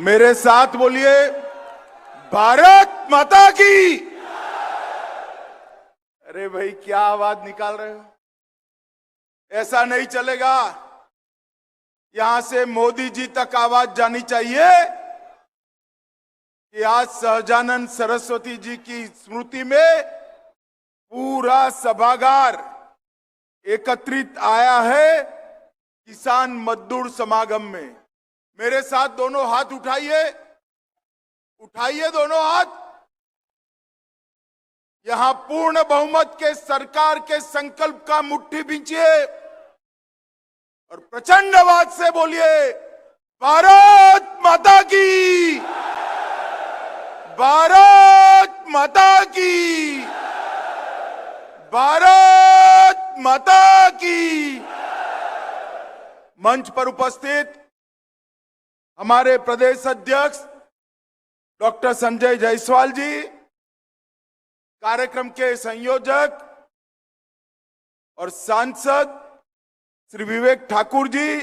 मेरे साथ बोलिए, भारत माता की। अरे भाई, क्या आवाज निकाल रहे हो? ऐसा नहीं चलेगा। यहां से मोदी जी तक आवाज जानी चाहिए कि आज सहजानंद सरस्वती जी की स्मृति में पूरा सभागार एकत्रित आया है किसान मजदूर समागम में। मेरे साथ दोनों हाथ उठाइए, उठाइए दोनों हाथ। यहां पूर्ण बहुमत के सरकार के संकल्प का मुट्ठी बींचिए और प्रचंड आवाज से बोलिए, भारत माता की, भारत माता की, भारत माता की। मंच पर उपस्थित हमारे प्रदेश अध्यक्ष डॉक्टर संजय जायसवाल जी, कार्यक्रम के संयोजक और सांसद श्री विवेक ठाकुर जी,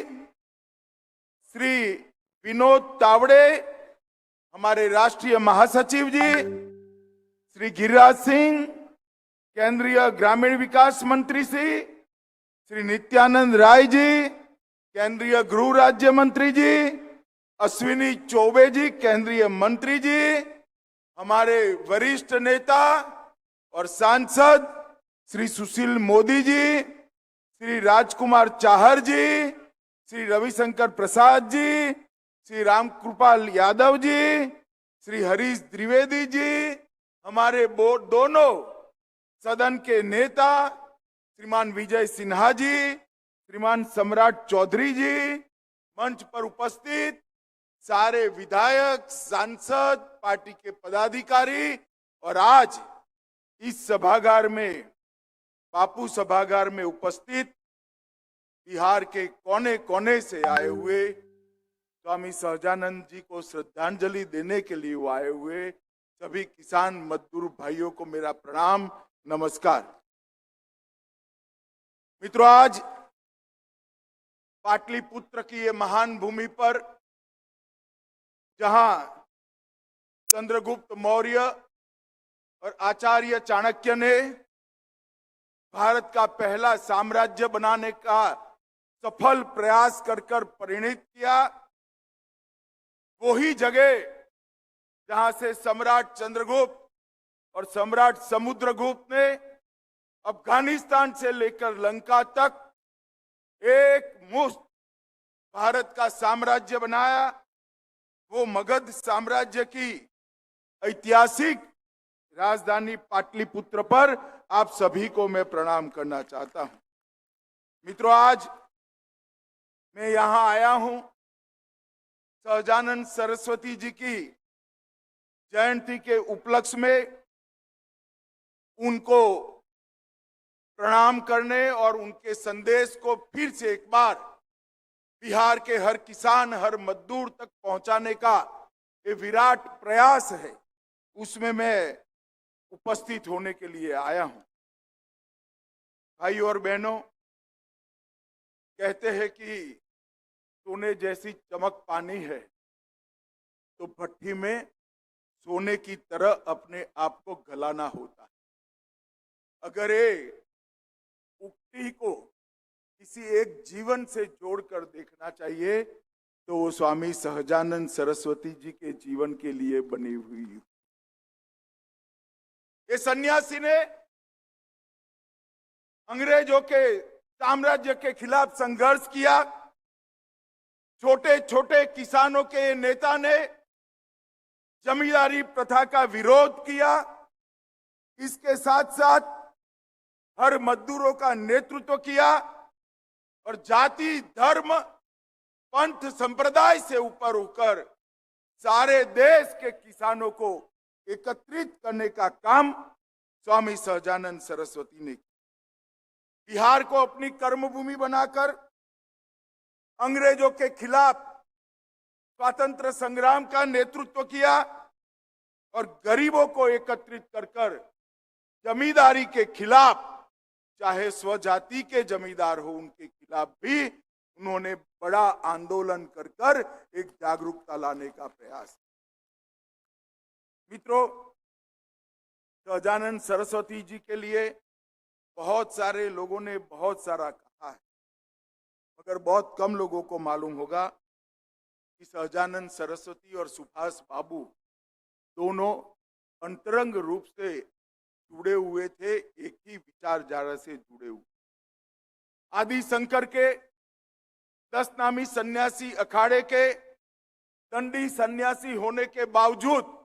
श्री विनोद तावड़े, हमारे राष्ट्रीय महासचिव जी, श्री गिरिराज सिंह, केंद्रीय ग्रामीण विकास मंत्री श्री नित्यानंद राय जी, केंद्रीय गृह राज्य मंत्री जी, अश्विनी चौबे जी, केंद्रीय मंत्री जी, हमारे वरिष्ठ नेता और सांसद श्री सुशील मोदी जी, श्री राजकुमार चाहर जी, श्री रविशंकर प्रसाद जी, श्री रामकृपाल यादव जी, श्री हरीश द्विवेदी जी, हमारे दोनों सदन के नेता श्रीमान विजय सिन्हा जी, श्रीमान सम्राट चौधरी जी, मंच पर उपस्थित सारे विधायक, सांसद, पार्टी के पदाधिकारी और आज इस सभागार में, बापू सभागार में उपस्थित बिहार के कोने कोने से आए हुए स्वामी सहजानंद जी को श्रद्धांजलि देने के लिए वो आए हुए सभी किसान मजदूर भाइयों को मेरा प्रणाम, नमस्कार। मित्रों, आज पाटलिपुत्र की ये महान भूमि पर, जहां चंद्रगुप्त मौर्य और आचार्य चाणक्य ने भारत का पहला साम्राज्य बनाने का सफल प्रयास कर परिणित किया, वही जगह जहां से सम्राट चंद्रगुप्त और सम्राट समुद्रगुप्त ने अफगानिस्तान से लेकर लंका तक एक मुश्त भारत का साम्राज्य बनाया। वो मगध साम्राज्य की ऐतिहासिक राजधानी पाटलिपुत्र पर आप सभी को मैं प्रणाम करना चाहता हूं। मित्रों, आज मैं यहां आया हूं सहजानंद सरस्वती जी की जयंती के उपलक्ष्य में उनको प्रणाम करने और उनके संदेश को फिर से एक बार बिहार के हर किसान, हर मजदूर तक पहुंचाने का ये विराट प्रयास है, उसमें मैं उपस्थित होने के लिए आया हूं। भाइयों और बहनों, कहते हैं कि सोने जैसी चमक पानी है तो भट्टी में सोने की तरह अपने आप को गलाना होता है। अगर ये उक्ति को किसी एक जीवन से जोड़कर देखना चाहिए तो वो स्वामी सहजानंद सरस्वती जी के जीवन के लिए बनी हुई। ये सन्यासी ने अंग्रेजों के साम्राज्य के खिलाफ संघर्ष किया। छोटे छोटे किसानों के नेता ने जमींदारी प्रथा का विरोध किया। इसके साथ साथ हर मजदूरों का नेतृत्व किया और जाति, धर्म, पंथ, संप्रदाय से ऊपर होकर सारे देश के किसानों को एकत्रित करने का काम स्वामी सहजानंद सरस्वती ने किया। बिहार को अपनी कर्मभूमि बनाकर अंग्रेजों के खिलाफ स्वातंत्र संग्राम का नेतृत्व किया और गरीबों को एकत्रित कर जमींदारी के खिलाफ, चाहे स्वजाति के जमींदार हो, उनके खिलाफ भी उन्होंने बड़ा आंदोलन कर कर एक जागरूकता लाने का प्रयास। मित्रों, सहजानंद सरस्वती जी के लिए बहुत सारे लोगों ने बहुत सारा कहा है, मगर बहुत कम लोगों को मालूम होगा कि सहजानंद सरस्वती और सुभाष बाबू दोनों अंतरंग रूप से जुड़े हुए थे, एक ही विचारधारा से जुड़े हुए। आदि शंकर के 10 नामी सन्यासी अखाड़े के दंडी सन्यासी होने के बावजूद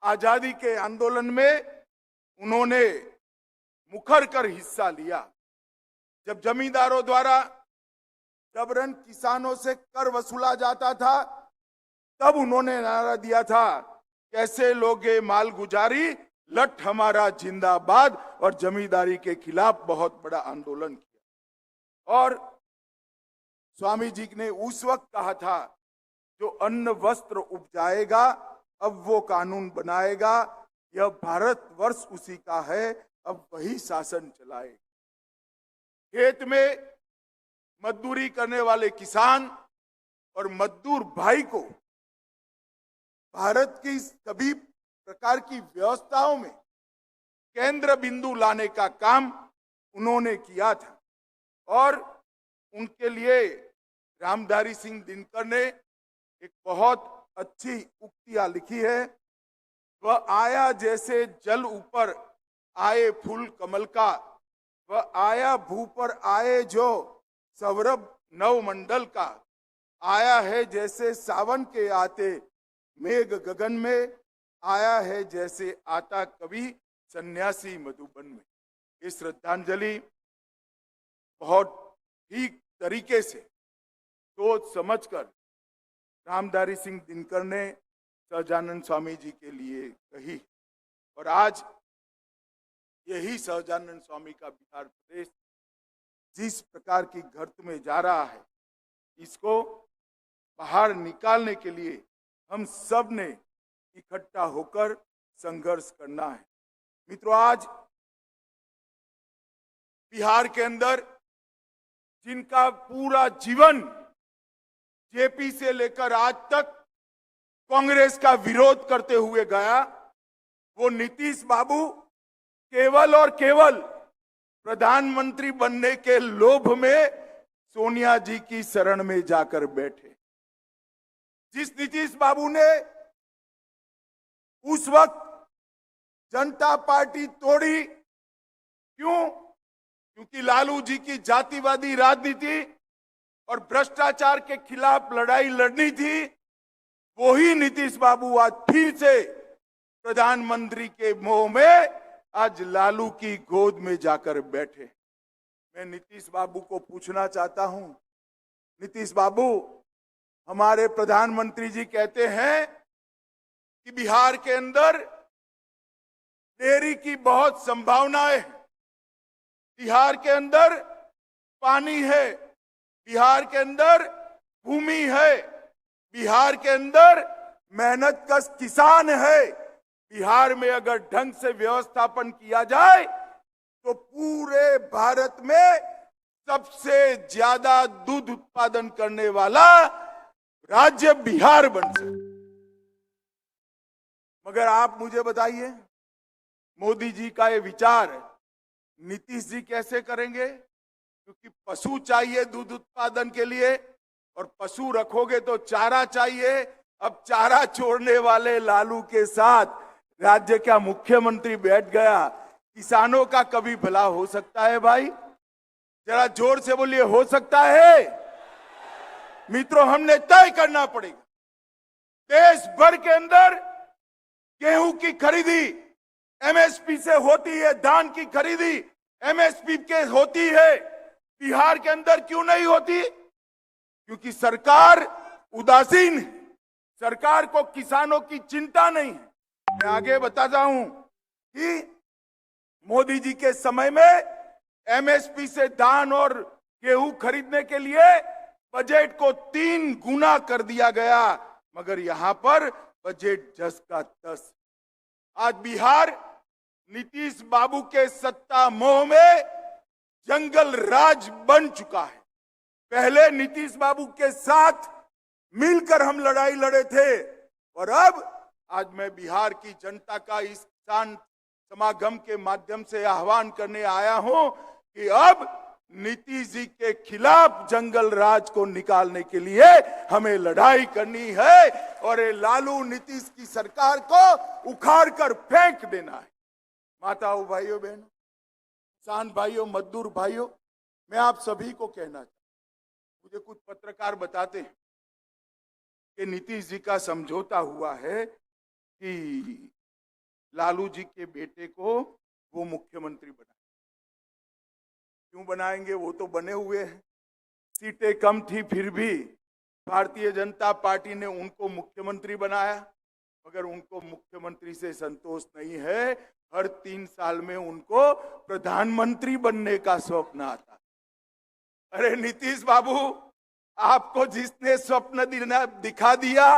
आजादी के आंदोलन में उन्होंने मुखर कर हिस्सा लिया। जब जमींदारों द्वारा जबरन किसानों से कर वसूला जाता था, तब उन्होंने नारा दिया था, कैसे लोगे माल गुजारी, लठ हमारा जिंदाबाद, और जमींदारी के खिलाफ बहुत बड़ा आंदोलन किया। और स्वामी जी ने उस वक्त कहा था, जो अन्न वस्त्र उपजाएगा अब वो कानून बनाएगा, यह भारतवर्ष उसी का है, अब वही शासन चलाएगा। खेत में मजदूरी करने वाले किसान और मजदूर भाई को भारत की सभी प्रकार की व्यवस्थाओं में केंद्र बिंदु लाने का काम उन्होंने किया था। और उनके लिए रामधारी सिंह दिनकर ने एक बहुत अच्छी उक्तियां लिखी है। वह आया जैसे जल ऊपर आए फूल कमल का, वह आया भू पर आए जो सौरभ नवमंडल का, आया है जैसे सावन के आते मेघ गगन में, आया है जैसे आता कवि सन्यासी मधुबन में। ये श्रद्धांजलि बहुत ठीक तरीके से सोच समझकर रामधारी सिंह दिनकर ने सहजानंद स्वामी जी के लिए कही। और आज यही सहजानंद स्वामी का बिहार प्रदेश जिस प्रकार की गर्त में जा रहा है, इसको बाहर निकालने के लिए हम सब ने इकट्ठा होकर संघर्ष करना है। मित्रों, आज बिहार के अंदर जिनका पूरा जीवन जेपी से लेकर आज तक कांग्रेस का विरोध करते हुए गया, वो नीतीश बाबू केवल और केवल प्रधानमंत्री बनने के लोभ में सोनिया जी की शरण में जाकर बैठे। जिस नीतीश बाबू ने उस वक्त जनता पार्टी तोड़ी, क्यों? क्योंकि लालू जी की जातिवादी राजनीति और भ्रष्टाचार के खिलाफ लड़ाई लड़नी थी। वही नीतीश बाबू आज फिर से प्रधानमंत्री के मोह में आज लालू की गोद में जाकर बैठे। मैं नीतीश बाबू को पूछना चाहता हूं, नीतीश बाबू, हमारे प्रधानमंत्री जी कहते हैं कि बिहार के अंदर डेयरी की बहुत संभावनाएं है, बिहार के अंदर पानी है, बिहार के अंदर भूमि है, बिहार के अंदर मेहनतकश किसान है। बिहार में अगर ढंग से व्यवस्थापन किया जाए तो पूरे भारत में सबसे ज्यादा दूध उत्पादन करने वाला राज्य बिहार बन सकता। मगर आप मुझे बताइए, मोदी जी का ये विचार नीतीश जी कैसे करेंगे? क्योंकि पशु चाहिए दूध उत्पादन के लिए, और पशु रखोगे तो चारा चाहिए। अब चारा छोड़ने वाले लालू के साथ राज्य का मुख्यमंत्री बैठ गया, किसानों का कभी भला हो सकता है? भाई जरा जोर से बोलिए, हो सकता है? मित्रों, हमने तय करना पड़ेगा। देश भर के अंदर गेहूं की खरीदी एमएसपी से होती है, धान की खरीदी एमएसपी के होती है, बिहार के अंदर क्यों नहीं होती? क्योंकि सरकार उदासीन है, सरकार को किसानों की चिंता नहीं है। मैं आगे बताता हूं कि मोदी जी के समय में एमएसपी से धान और गेहूं खरीदने के लिए बजट को 3 गुना कर दिया गया, मगर यहां पर बजट 10 का 10। आज बिहार नीतीश बाबू के सत्ता मोह में जंगल राज बन चुका है। पहले नीतीश बाबू के साथ मिलकर हम लड़ाई लड़े थे और अब आज मैं बिहार की जनता का इस किसान समागम के माध्यम से आह्वान करने आया हूं कि अब नीतीश जी के खिलाफ जंगल राज को निकालने के लिए हमें लड़ाई करनी है और ये लालू नीतीश की सरकार को उखाड़ कर फेंक देना है। माताओं, भाइयों, बहनों, किसान भाइयों, मजदूर भाइयों, मैं आप सभी को कहना चाहता हूं, मुझे कुछ पत्रकार बताते हैं कि नीतीश जी का समझौता हुआ है कि लालू जी के बेटे को वो मुख्यमंत्री बनाए। क्यों बनाएंगे? वो तो बने हुए हैं, सीटें कम थी फिर भी भारतीय जनता पार्टी ने उनको मुख्यमंत्री बनाया, मगर उनको मुख्यमंत्री से संतोष नहीं है। हर 3 साल में उनको प्रधानमंत्री बनने का स्वप्न आता। अरे नीतीश बाबू, आपको जिसने स्वप्न दिखा दिया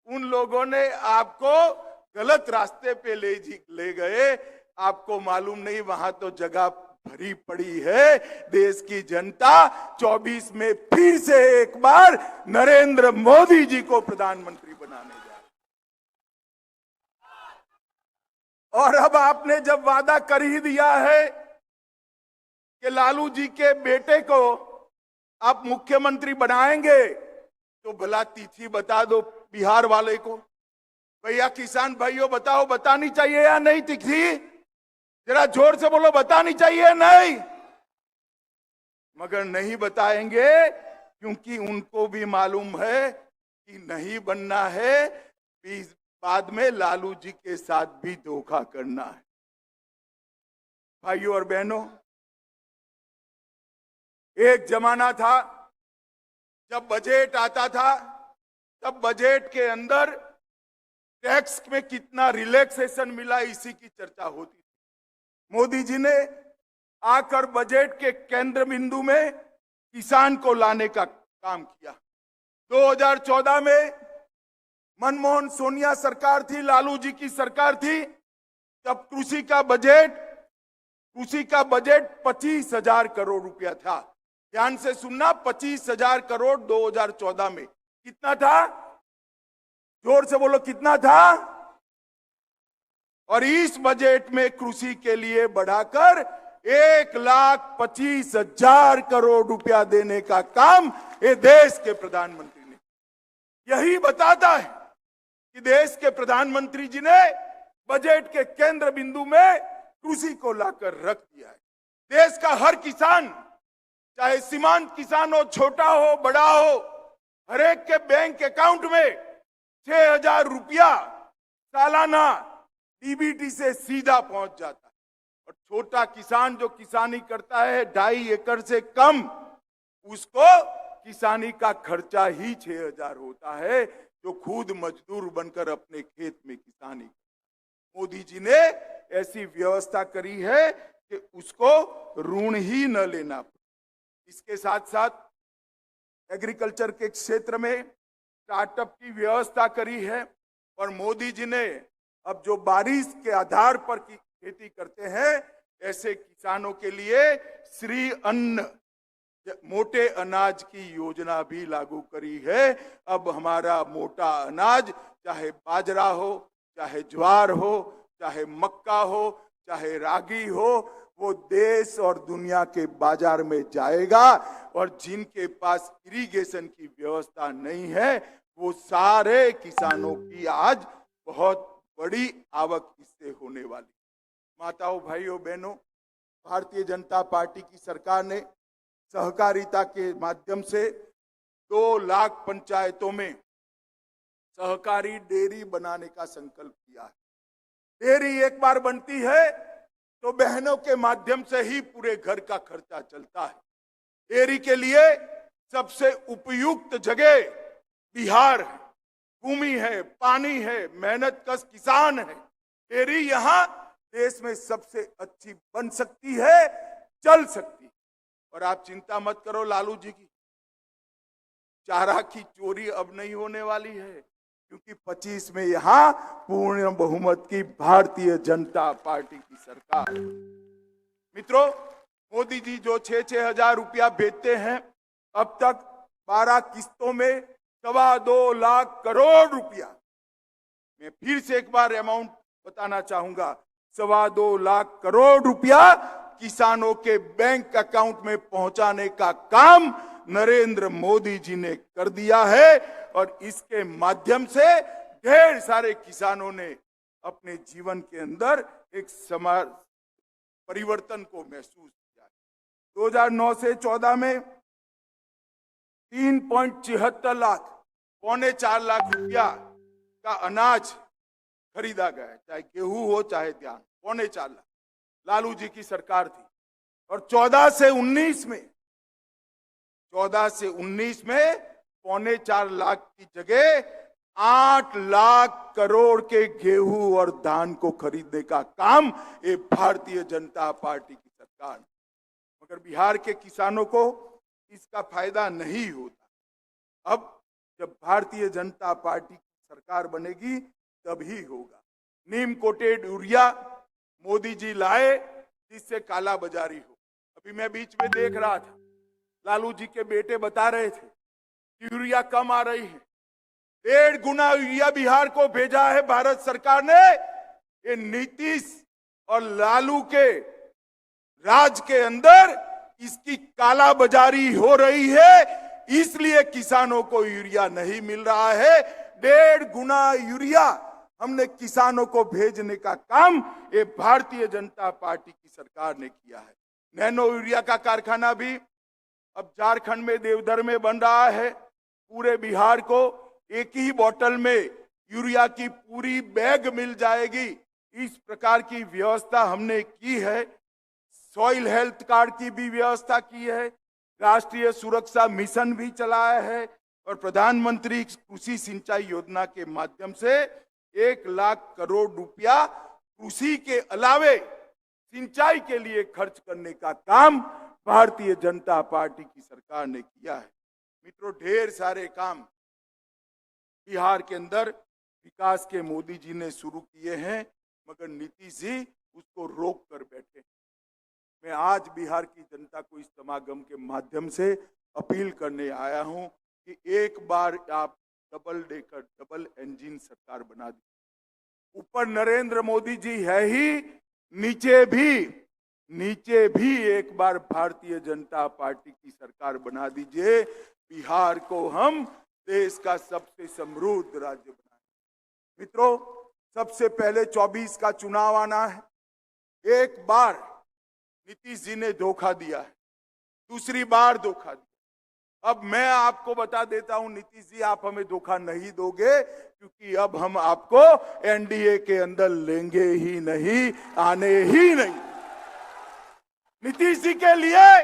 उन लोगों ने आपको गलत रास्ते पे ले गए। आपको मालूम नहीं, वहां तो जगह भरी पड़ी है। देश की जनता 24 में फिर से एक बार नरेंद्र मोदी जी को प्रधानमंत्री बनाने जा रही। और अब आपने जब वादा कर ही दिया है कि लालू जी के बेटे को आप मुख्यमंत्री बनाएंगे, तो भला तिथि बता दो बिहार वाले को। भैया किसान भाइयों, बताओ, बतानी चाहिए या नहीं तिथि? जरा जोर से बोलो, बतानी चाहिए नहीं? मगर नहीं बताएंगे क्योंकि उनको भी मालूम है कि नहीं बनना है, बाद में लालू जी के साथ भी धोखा करना है। भाइयों और बहनों, एक जमाना था जब बजट आता था, तब बजट के अंदर टैक्स में कितना रिलैक्सेशन मिला, इसी की चर्चा होती थी। मोदी जी ने आकर बजट के केंद्र बिंदु में किसान को लाने का काम किया। 2014 में मनमोहन सोनिया सरकार थी, लालू जी की सरकार थी, तब कृषि का बजट 25,000 करोड़ रुपया था। ध्यान से सुनना, 25,000 करोड़ 2014 में। कितना था? जोर से बोलो, कितना था? और इस बजट में कृषि के लिए बढ़ाकर 1,25,000 करोड़ रुपया देने का काम ये देश के प्रधानमंत्री ने। यही बताता है कि देश के प्रधानमंत्री जी ने बजट के केंद्र बिंदु में कृषि को लाकर रख दिया है। देश का हर किसान, चाहे सीमांत किसान हो, छोटा हो, बड़ा हो, हर एक के बैंक अकाउंट में 6,000 रुपया सालाना डीबीटी से सीधा पहुंच जाता है। और छोटा किसान जो किसानी करता है 2.5 एकड़ से कम, उसको किसानी का खर्चा ही 6,000 होता है, जो खुद मजदूर बनकर अपने खेत में किसानी। मोदी जी ने ऐसी व्यवस्था करी है कि उसको ऋण ही न लेना पड़े। इसके साथ साथ एग्रीकल्चर के क्षेत्र में स्टार्टअप की व्यवस्था करी है। और मोदी जी ने अब जो बारिश के आधार पर की खेती करते हैं, ऐसे किसानों के लिए श्री अन्न, मोटे अनाज की योजना भी लागू करी है। अब हमारा मोटा अनाज, चाहे बाजरा हो, चाहे ज्वार हो, चाहे मक्का हो, चाहे रागी हो, वो देश और दुनिया के बाजार में जाएगा। और जिनके पास इरिगेशन की व्यवस्था नहीं है, वो सारे किसानों की आज बहुत बड़ी आवक इससे होने वाली। माताओं, भाइयों, बहनों, भारतीय जनता पार्टी की सरकार ने सहकारिता के माध्यम से 2 लाख पंचायतों में सहकारी डेयरी बनाने का संकल्प किया है। डेयरी एक बार बनती है तो बहनों के माध्यम से ही पूरे घर का खर्चा चलता है। डेयरी के लिए सबसे उपयुक्त जगह बिहार है। भूमि है, पानी है, मेहनतकश किसान है। डेयरी यहां देश में सबसे अच्छी बन सकती है, चल सकती है। और आप चिंता मत करो, लालू जी की चारा की चोरी अब नहीं होने वाली है, क्योंकि 25 में यहां पूर्ण बहुमत की भारतीय जनता पार्टी की सरकार। मित्रों, मोदी जी जो 6,000 रुपया भेजते हैं, अब तक 12 किस्तों में 2.25 लाख करोड़ रुपया, मैं फिर से एक बार अमाउंट बताना चाहूंगा, 2.25 लाख करोड़ रुपया किसानों के बैंक अकाउंट में पहुंचाने का काम नरेंद्र मोदी जी ने कर दिया है। और इसके माध्यम से ढेर सारे किसानों ने अपने जीवन के अंदर एक समाज परिवर्तन को महसूस किया। 2009 से 14 में 3.74 लाख, 3.25 लाख रुपया का अनाज खरीदा गया है, चाहे गेहूं हो चाहे धान, 3.25 लाख लालू जी की सरकार थी। और 14 से 19 में 4.25 लाख की जगह 8 लाख करोड़ के गेहूं और धान को खरीदने का काम ये भारतीय जनता पार्टी की सरकार, मगर बिहार के किसानों को इसका फायदा नहीं होता। अब जब भारतीय जनता पार्टी की सरकार बनेगी तभी होगा। नीम कोटेड यूरिया मोदी जी लाए जिससे काला बाजारी हो। अभी मैं बीच में देख रहा था, लालू जी के बेटे बता रहे थे कि यूरिया कम आ रही है, 1.5 गुना यूरिया बिहार को भेजा है भारत सरकार ने। ये नीतीश और लालू के राज के अंदर इसकी काला बाजारी हो रही है, इसलिए किसानों को यूरिया नहीं मिल रहा है। 1.5 गुना यूरिया हमने किसानों को भेजने का काम ये भारतीय जनता पार्टी की सरकार ने किया है। नैनो यूरिया का कारखाना भी अब झारखंड में देवधर में बन रहा है। पूरे बिहार को एक ही बोतल में यूरिया की पूरी बैग मिल जाएगी, इस प्रकार की व्यवस्था हमने की है। सॉइल हेल्थ कार्ड की भी व्यवस्था की है, राष्ट्रीय सुरक्षा मिशन भी चलाया है और प्रधानमंत्री कृषि सिंचाई योजना के माध्यम से 1 लाख करोड़ रुपया कृषि के अलावे सिंचाई के लिए खर्च करने का काम भारतीय जनता पार्टी की सरकार ने किया है। मित्रों, ढेर सारे काम बिहार के अंदर विकास के मोदी जी ने शुरू किए हैं, मगर नीतीश जी उसको रोक कर बैठे। मैं आज बिहार की जनता को इस समागम के माध्यम से अपील करने आया हूं कि एक बार आप डबल डेकर डबल इंजन सरकार बना दी। ऊपर नरेंद्र मोदी जी है ही, नीचे भी एक बार भारतीय जनता पार्टी की सरकार बना दीजिए। बिहार को हम देश का सबसे समृद्ध राज्य बनाएं। मित्रों, सबसे पहले 24 का चुनाव आना है। एक बार नीतीश जी ने धोखा दिया है, दूसरी बार धोखा दिया। अब मैं आपको बता देता हूं, नीतीश जी आप हमें धोखा नहीं दोगे, क्योंकि अब हम आपको एनडीए के अंदर लेंगे ही नहीं, आने ही नहीं। नीतीश जी के लिए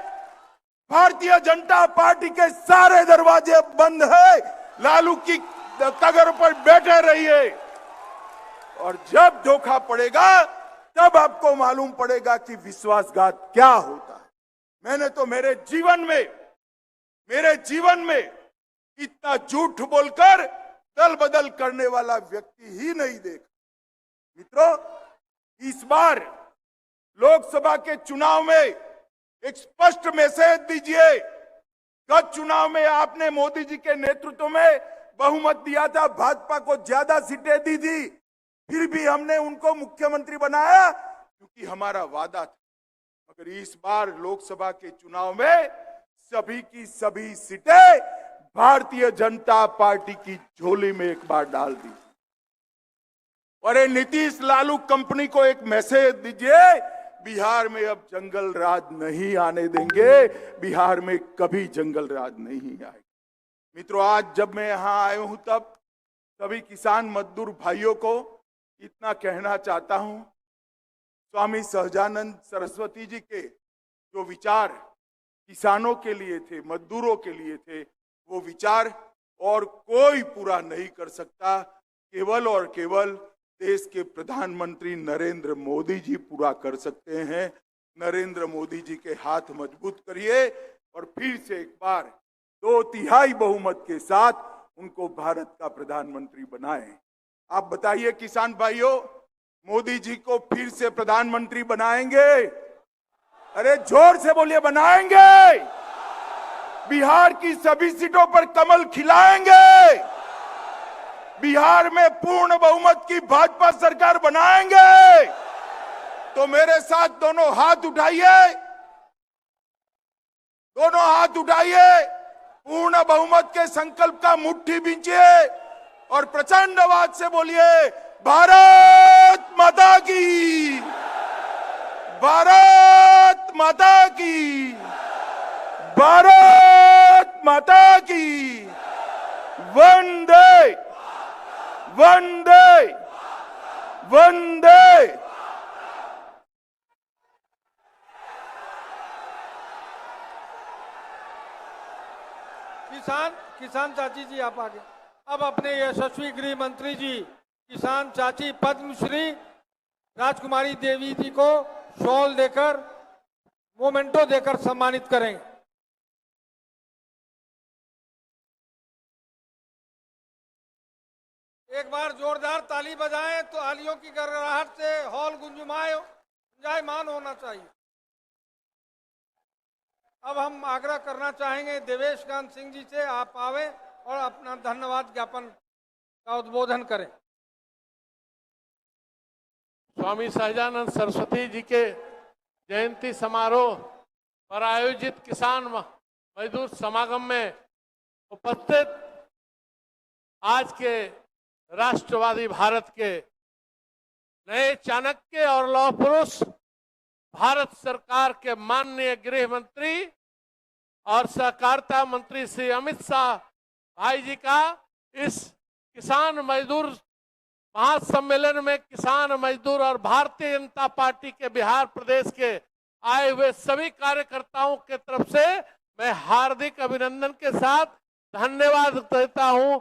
भारतीय जनता पार्टी के सारे दरवाजे बंद है। लालू की कगर पर बैठे रहिए और जब धोखा पड़ेगा तब आपको मालूम पड़ेगा कि विश्वासघात क्या होता है। मैंने तो मेरे जीवन में इतना झूठ बोलकर दल बदल करने वाला व्यक्ति ही नहीं देखा। मित्रों, इस बार लोकसभा के चुनाव में एक स्पष्ट मैसेज दीजिए। गत चुनाव में आपने मोदी जी के नेतृत्व में बहुमत दिया था, भाजपा को ज्यादा सीटें दी थी, फिर भी हमने उनको मुख्यमंत्री बनाया क्योंकि हमारा वादा था। मगर इस बार लोकसभा के चुनाव में सभी की सभी सीटें भारतीय जनता पार्टी की झोली में एक बार डाल दी। और ये नीतीश लालू कंपनी को एक मैसेज दीजिए, बिहार में अब जंगल राज नहीं आने देंगे, बिहार में कभी जंगल राज नहीं आएगा। मित्रों, आज जब मैं यहां आया हूं तब सभी किसान मजदूर भाइयों को इतना कहना चाहता हूं, स्वामी सहजानंद सरस्वती जी के जो विचार किसानों के लिए थे, मजदूरों के लिए थे, वो विचार और कोई पूरा नहीं कर सकता, केवल और केवल देश के प्रधानमंत्री नरेंद्र मोदी जी पूरा कर सकते हैं। नरेंद्र मोदी जी के हाथ मजबूत करिए और फिर से एक बार 2/3 बहुमत के साथ उनको भारत का प्रधानमंत्री बनाएं। आप बताइए किसान भाइयों, मोदी जी को फिर से प्रधानमंत्री बनाएंगे? अरे जोर से बोलिए, बनाएंगे? बिहार की सभी सीटों पर कमल खिलाएंगे, बिहार में पूर्ण बहुमत की भाजपा सरकार बनाएंगे। तो मेरे साथ दोनों हाथ उठाइए, दोनों हाथ उठाइए, पूर्ण बहुमत के संकल्प का मुट्ठी बींचिए और प्रचंड आवाज से बोलिए, भारत माता की, भारत माता की, भारत माता की, वंदे वंदे वंदे। किसान चाची जी आप आगे। अब अपने यशस्वी गृह मंत्री जी किसान चाची पद्मश्री राजकुमारी देवी जी को शॉल देकर मोमेंटो देकर सम्मानित करेंगे। एक बार जोरदार ताली बजाएं तो तालियों की गड़गड़ाहट से हॉल गुंजायमान होना चाहिए। अब हम आग्रह करना चाहेंगे देवेश कांत सिंह जी से, आप आवे और अपना धन्यवाद ज्ञापन का उद्बोधन करें। स्वामी सहजानंद सरस्वती जी के जयंती समारोह पर आयोजित किसान मजदूर समागम में उपस्थित आज के राष्ट्रवादी भारत के नए चाणक्य और लौह पुरुष भारत सरकार के माननीय गृह मंत्री और सहकारिता मंत्री श्री अमित शाह भाई जी का इस किसान मजदूर महासम्मेलन में किसान मजदूर और भारतीय जनता पार्टी के बिहार प्रदेश के आए हुए सभी कार्यकर्ताओं के तरफ से मैं हार्दिक अभिनंदन के साथ धन्यवाद देता हूं।